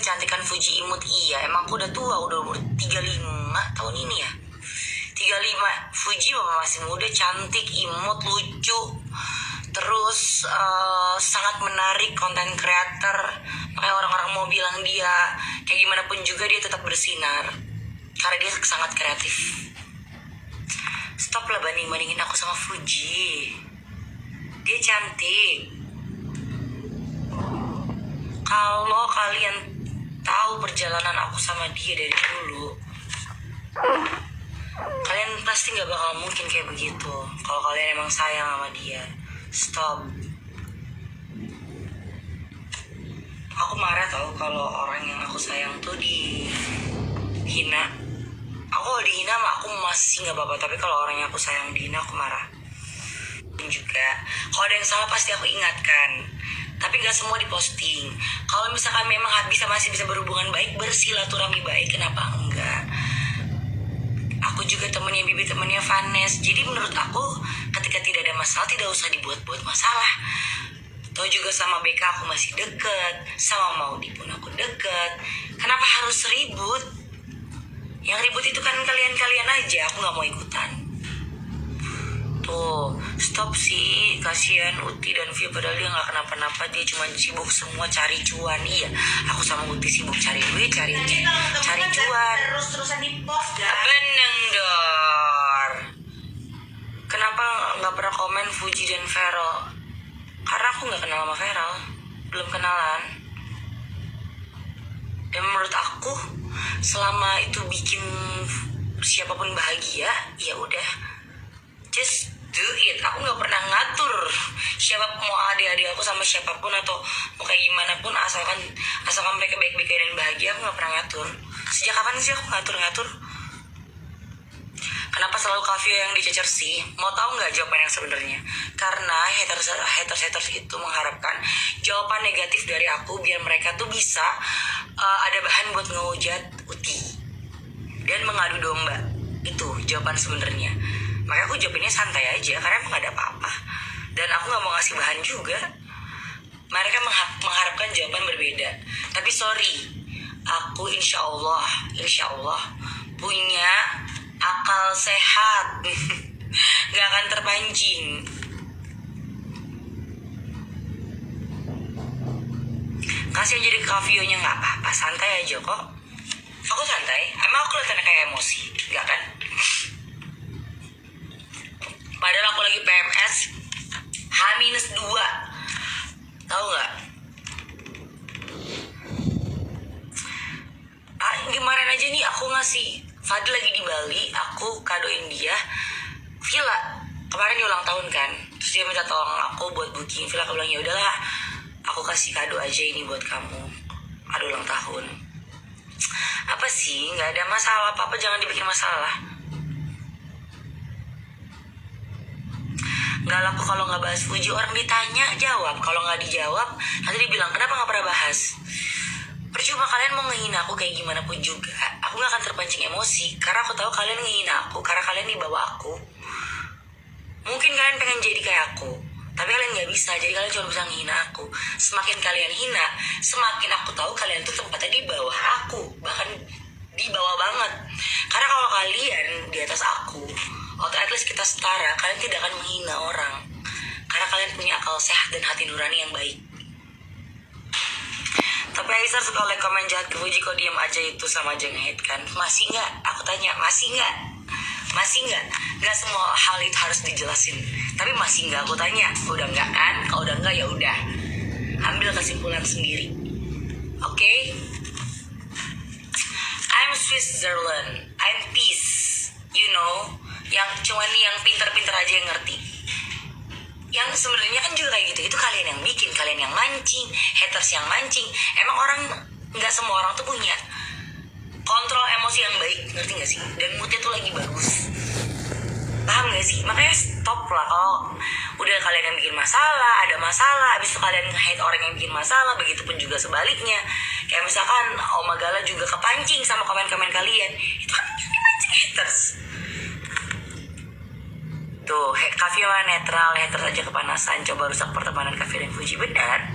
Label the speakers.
Speaker 1: kecantikan Fuji imut. Iya, emang aku udah tua, udah umur 35 tahun ini ya. 35. Fuji masih muda, cantik, imut, lucu. Terus sangat menarik, konten creator. Makanya orang-orang mau bilang dia kayak gimana pun juga dia tetap bersinar. Karena dia sangat kreatif. Stop lah banding-bandingin aku sama Fuji. Dia cantik. Kalau kalian tahu perjalanan aku sama dia dari dulu, kalian pasti gak bakal mungkin kayak begitu. Kalau kalian emang sayang sama dia. Stop. Aku marah tau kalau orang yang aku sayang tuh dihina. Aku kalau dihina aku masih gak apa-apa, tapi kalau orang yang aku sayang dihina aku marah. Dan juga kalau ada yang salah pasti aku ingatkan, tapi gak semua diposting. Kalau misalkan memang masih bisa berhubungan baik, bersilaturahmi baik, kenapa enggak? Aku juga temennya Bibi, temennya Vanes. Jadi menurut aku ketika tidak ada masalah, tidak usah dibuat-buat masalah. Tahu juga sama BK aku masih deket, sama Maudi pun aku deket. Kenapa harus ribut? Yang ribut itu kan kalian-kalian aja, aku gak mau ikutan. Tuh, stop sih, kasihan Uti dan Via, padahal dia gak kenapa-napa, dia cuma sibuk semua cari cuan. Iya, aku sama Uti sibuk cari duit, cari cuan. Terus-terusan di post kan? Beneng dor. Kenapa gak pernah komen Fuji dan Feral? Karena aku gak kenal sama Feral, belum kenalan. Dan menurut aku, selama itu bikin siapapun bahagia, ya udah, just do it. Aku nggak pernah ngatur siapa mau adik-adik aku sama siapapun atau mau kayak gimana pun, asalkan mereka baik-baik dan bahagia. Aku nggak pernah ngatur. Sejak kapan sih aku ngatur? Kenapa selalu Kavio yang dicecer sih? Mau tahu nggak jawaban yang sebenarnya? Karena haters itu mengharapkan jawaban negatif dari aku biar mereka tuh bisa ada bahan buat ngehujat Uti dan mengadu domba. Itu jawaban sebenarnya. Makanya aku jawabinnya santai aja karena emang gak ada apa-apa. Dan aku gak mau ngasih bahan juga. Mereka mengharapkan jawaban berbeda. Tapi sorry, aku insya Allah punya akal sehat. Gak akan terpancing. Kasih aja di Kavio-nya, gak apa-apa, santai aja kok. Aku santai, emang aku kelihatannya kayak emosi, gak kan? Padahal aku lagi PMS H-2. Tahu nggak? Kemarin aja nih aku ngasih Fadil lagi di Bali, aku kadoin dia villa. Kemarin dia ulang tahun kan, terus dia minta tolong aku buat booking villa. Aku bilang ya udahlah, aku kasih kado aja ini buat kamu, kado ulang tahun. Apa sih? Nggak ada masalah, apa jangan dibikin masalah. Gak laku kalau gak bahas Fuji. Orang ditanya jawab, kalau gak dijawab nanti dibilang kenapa gak pernah bahas. Percuma kalian mau ngehina aku kayak gimana pun juga, aku gak akan terpancing emosi. Karena aku tahu kalian ngehina aku karena kalian dibawa aku. Mungkin kalian pengen jadi kayak aku, tapi kalian gak bisa. Jadi kalian cuma bisa ngehina aku. Semakin kalian hina, semakin aku tahu kalian tuh tempatnya di bawah aku, bahkan di bawah banget. Karena kalau kalian di atas aku, atau at least kita setara, kalian tidak akan menghina orang. Karena kalian punya akal sehat dan hati nurani yang baik. Tapi Aisyah suka like komen jahat ke Fuji, kok diam aja itu sama aja nge-hate kan? Masih nggak? Aku tanya, masih nggak? Masih nggak? Nggak semua hal itu harus dijelasin. Tapi masih nggak? Aku tanya. Udah nggak kan? Kalau udah nggak ya udah. Ambil kesimpulan sendiri. Oke? I'm Switzerland. I'm peace. You know? Yang cuma nih yang pinter-pinter aja yang ngerti. Yang sebenarnya kan juga kayak gitu. Itu kalian yang bikin, kalian yang mancing, haters yang mancing. Emang orang, nggak semua orang tuh punya kontrol emosi yang baik, ngerti nggak sih? Dan moodnya tuh lagi bagus. Paham nggak sih? Makanya stop lah kalau udah kalian yang bikin masalah, ada masalah, abis itu kalian nge-hate orang yang bikin masalah, begitupun juga sebaliknya. Kayak misalkan Oma Gala juga kepancing sama komen-komen kalian. Itu kan yang dimancing haters. Tuh, Kavio netral, haters aja kepanasan, coba rusak pertemanan Kavio dan Fuji. Benar.